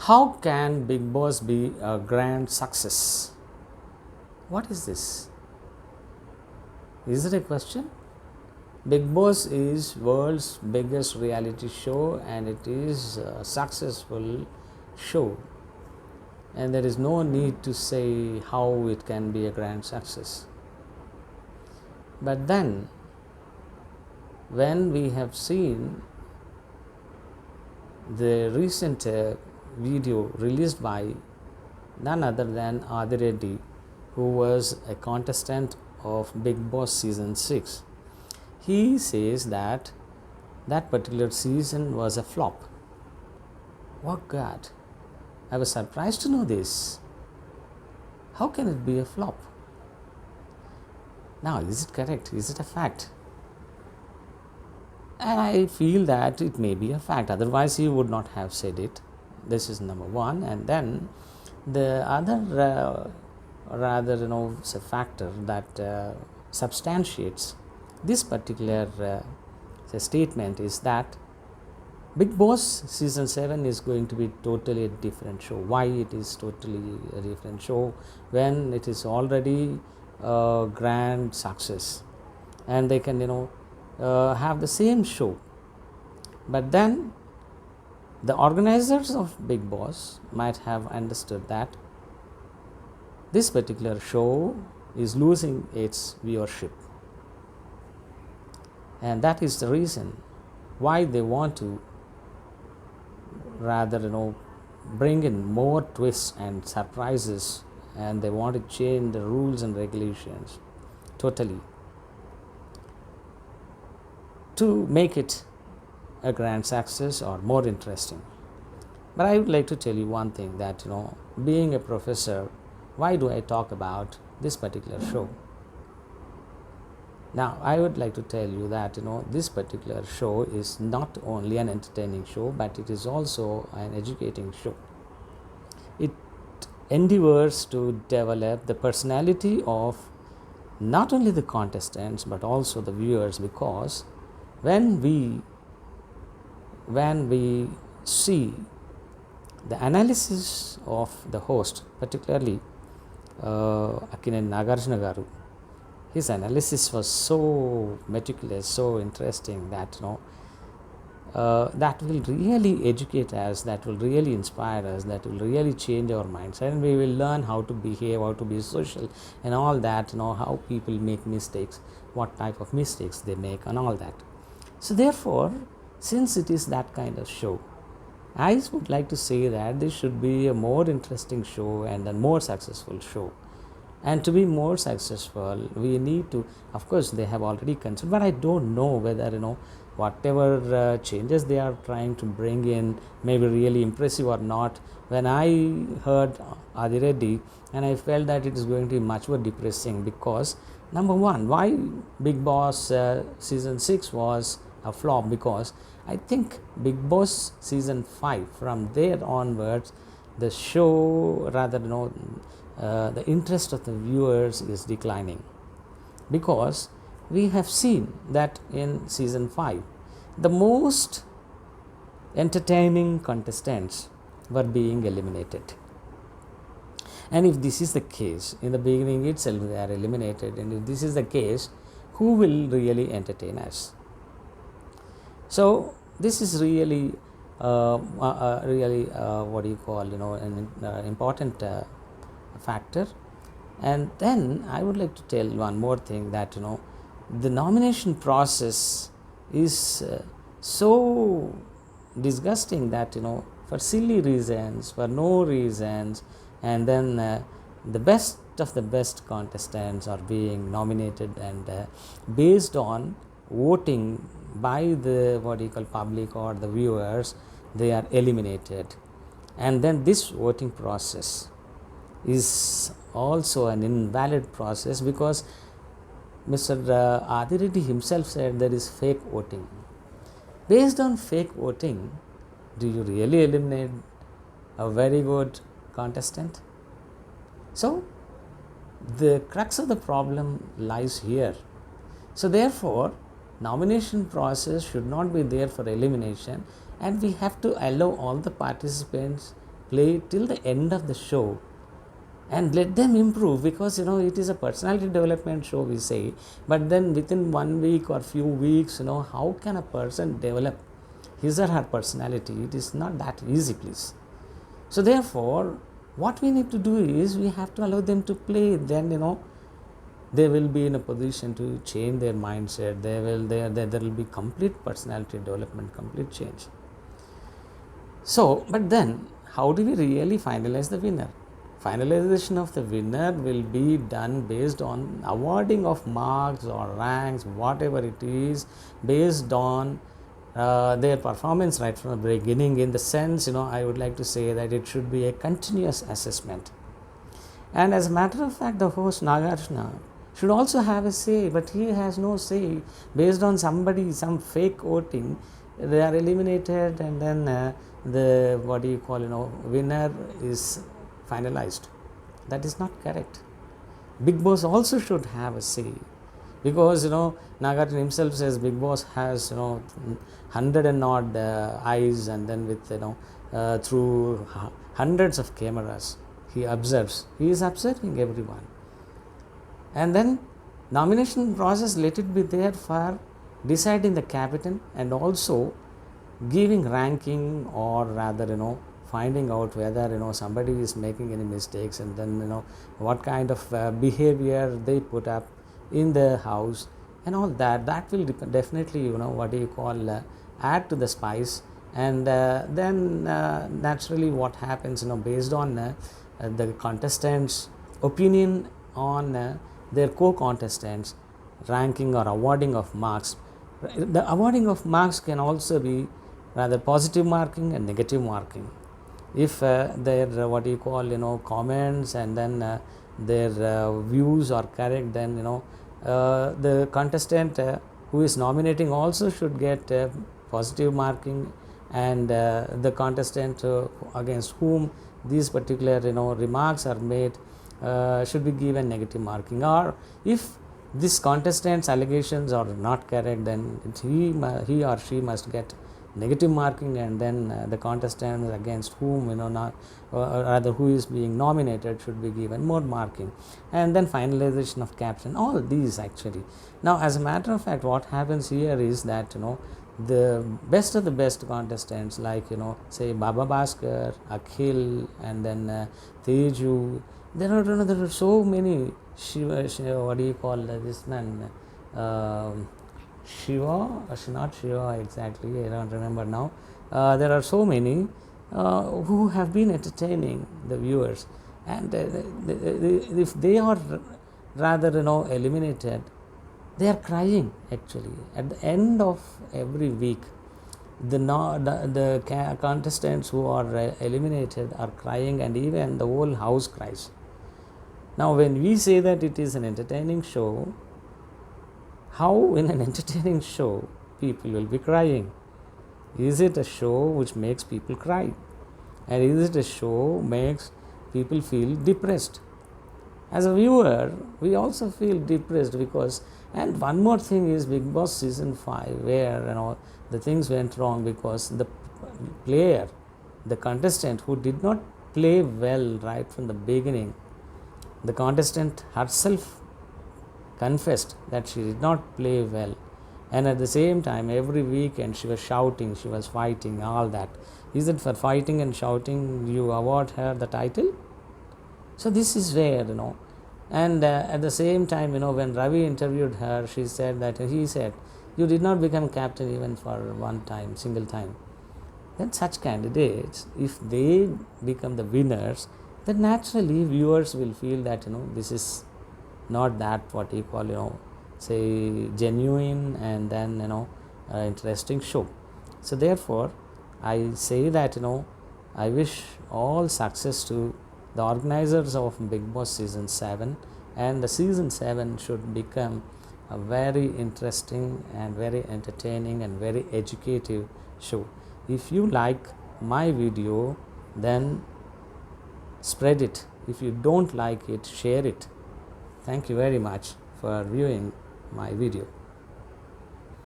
How can Big Boss be a grand success? What is this? Is it a question? Big Boss is world's biggest reality show, and it is a successful show, and there is no need to say how it can be a grand success. But then when we have seen the recent video released by none other than Adi Reddy, who was a contestant of Big Boss season 6, he says that that particular season was a flop. Oh God, I was surprised to know this. How can it be a flop? Now, is it correct? Is it a fact? And I feel that it may be a fact, otherwise he would not have said it. This is number one. And then the other it's a factor that substantiates this particular statement is that Big Boss season 7 is going to be totally a different show. Why it is totally a different show when it is already a grand success, and they can have the same show. But then the organizers of Big Boss might have understood that this particular show is losing its viewership, and that is the reason why they want to rather bring in more twists and surprises, and they want to change the rules and regulations totally to make it a grand success or more interesting. But I would like to tell you one thing, that being a professor, why do I talk about this particular show? Now, I would like to tell you that this particular show is not only an entertaining show, but it is also an educating show. It endeavors to develop the personality of not only the contestants but also the viewers, because when we see the analysis of the host, particularly Akinen Nagarjuna Garu, his analysis was so meticulous, so interesting that that will really educate us, that will really inspire us, that will really change our minds, and we will learn how to behave, how to be social, and all that. How people make mistakes, what type of mistakes they make, and all that. So therefore, since it is that kind of show, I would like to say that this should be a more interesting show and a more successful show. And to be more successful, we need to, of course, they have already considered, but I don't know whether whatever changes they are trying to bring in may be really impressive or not. When I heard Adi Reddy, and I felt that it is going to be much more depressing, because number one, why Big Boss season 6 was a flop? Because I think Big Boss season 5, from there onwards, the show, rather the interest of the viewers is declining, because we have seen that in season 5 the most entertaining contestants were being eliminated. And if this is the case, in the beginning itself they are eliminated, and if this is the case, who will really entertain us? So this is really what do you call an important factor. And then I would like to tell one more thing, that the nomination process is so disgusting, that for silly reasons, for no reasons, and then the best of the best contestants are being nominated, and based on voting by the public or the viewers, they are eliminated. And then this voting process is also an invalid process, because Mr. Adi Reddy himself said there is fake voting. Based on fake voting, do you really eliminate a very good contestant? So the crux of the problem lies here. So therefore, nomination process should not be there for elimination, and we have to allow all the participants play till the end of the show and let them improve, because it is a personality development show, we say, but then within 1 week or few weeks, how can a person develop his or her personality? It is not that easy, please. So therefore, what we need to do is we have to allow them to play. Then they will be in a position to change their mindset. There will be complete personality development, complete change. So, but then how do we really finalize the winner? Finalization of the winner will be done based on awarding of marks or ranks, whatever it is, based on their performance right from the beginning. In the sense, I would like to say that it should be a continuous assessment. And as a matter of fact, the host Nagarjuna should also have a say, but he has no say. Based on some fake voting, they are eliminated, and then the winner is finalized. That is not correct. Big Boss also should have a say, because Nagarjuna himself says Big Boss has 100 and odd eyes, and then with through hundreds of cameras he is observing everyone. And then nomination process, let it be there for deciding the captain, and also giving ranking, or rather finding out whether somebody is making any mistakes, and then what kind of behavior they put up in the house, and all that will definitely add to the spice. And then naturally what happens, based on the contestants' opinion on their co-contestants, ranking or awarding of marks. The awarding of marks can also be rather positive marking and negative marking. If their comments and then their views are correct, then the contestant who is nominating also should get positive marking, and the contestant against whom these particular remarks are made should be given negative marking. Or if this contestant's allegations are not correct, then he or she must get negative marking, and then the contestant against whom rather who is being nominated should be given more marking. And then finalization of caption, all these actually. Now, as a matter of fact, what happens here is that the best of the best contestants, like say Baba Bhaskar, Akhil, and then Teju, there are so many. Shiva, this man, Shiva, not Shiva exactly, I don't remember now. There are so many who have been entertaining the viewers, and if they are rather eliminated, they are crying actually. At the end of every week, the contestants who are eliminated are crying, and even the whole house cries. Now, when we say that it is an entertaining show, how in an entertaining show people will be crying? Is it a show which makes people cry? And is it a show makes people feel depressed? As a viewer, we also feel depressed because, and one more thing is Big Boss season 5, where the things went wrong because the player, the contestant who did not play well right from the beginning, the contestant herself confessed that she did not play well, and at the same time every weekend she was shouting, she was fighting, all that. Is it for fighting and shouting you award her the title? So this is where and at the same time when Ravi interviewed her, he said you did not become captain even for one time, single time. Then such candidates, if they become the winners, then naturally viewers will feel that this is not that say genuine and then interesting show. So therefore I say that I wish all success to the organizers of Big Boss season 7, and the season 7 should become a very interesting and very entertaining and very educative show. If you like my video, then spread it. If you don't like it, share it. Thank you very much for viewing my video.